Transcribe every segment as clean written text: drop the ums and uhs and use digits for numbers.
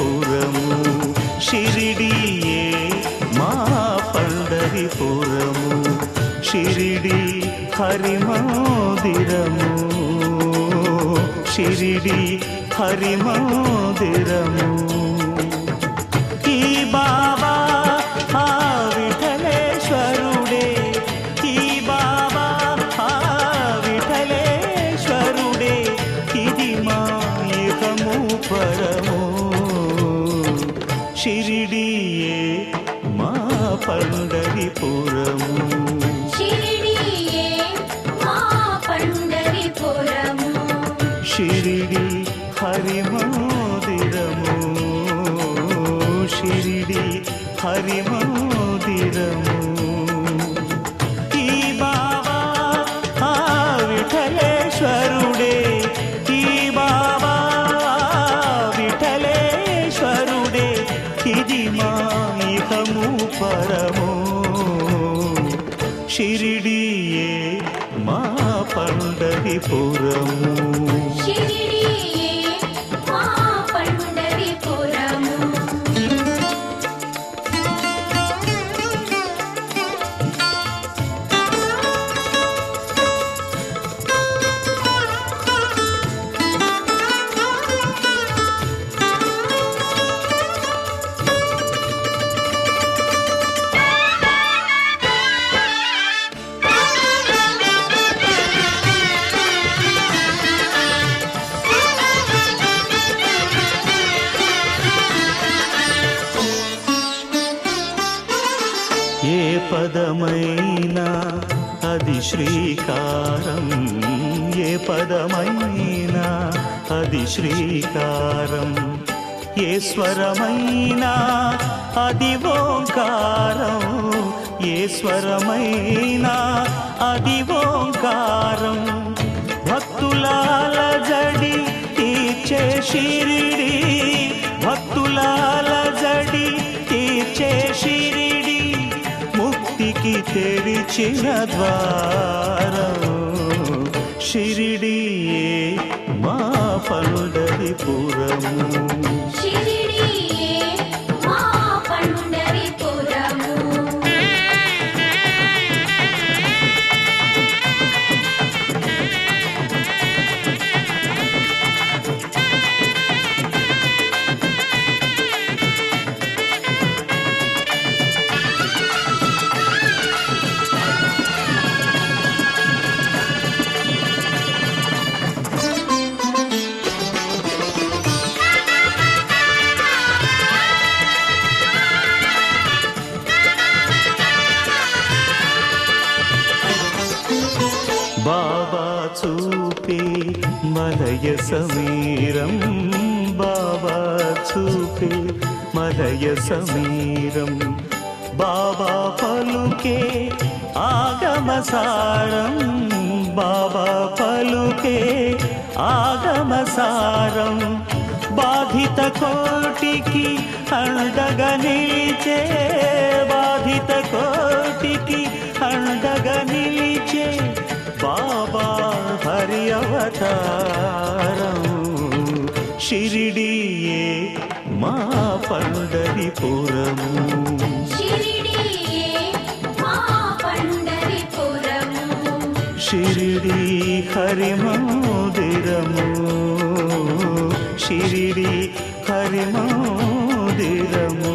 పండరిపురము షిరిడియే మా పండరిపురము షిరిడి హరి మందిరము షిరిడి హరి మందిరము ఈ బాబా ఆ విఠలేశ్వరుడే ఈ బాబా ఆ విఠలేశ్వరుడే ఇది మా ఇహము పరము షిరిడియే మా పండరిపురము షిరిడియే మా పండరిపురము షిరిడి హరి మందిరము షిరిడి హరి మందిరము ఈ బాబా ఆ విఠలేశ్వరుడే ఈ బాబా విఠలేశ్వరుడే ఇది మా ఇహము పరము షిరిడియే మా పండరిపురము షిరిడియే మా పండరిపురము ఏ పదమైనా అది శ్రీకారం ఏ పదమైనా అది శ్రీకారం ఏ స్వరమైనా అది ఓంకారం ఏ స్వరమైనా అది ఓంకారం భక్తులాల జడి తీర్చే షిరిడి భక్తులాల జడి తీర్చే షిరిడి ముక్తికి తెరిచిన ద్వారం షిరిడియే మా పండరిపురము షిరిడియే మా పండరిపురము బాబా చూపే మలయ సమీరం బాబా చూపే మలయ సమీరం బాబా పలుకే ఆగమసారం బాబా పలుకే ఆగమసారం బాధిత కోటికి అండగా నిలిచే బాధిత కోటికి అండగా నిలిచే బాబా హరి అవతారం షిరిడియే మా పండరిపురము షిరిడియే మా పండరిపురము షిరిడి హరి మందిరము షిరిడి హరి మందిరము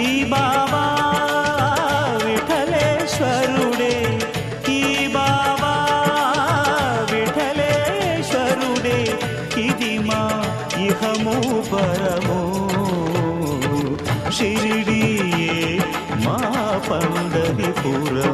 ఈ బాబా విఠలేశ్వరుడే ఈ బాబా విఠలేశ్వరుడే ఇది మా ఇహము పరము షిరిడియే మా పండరిపురము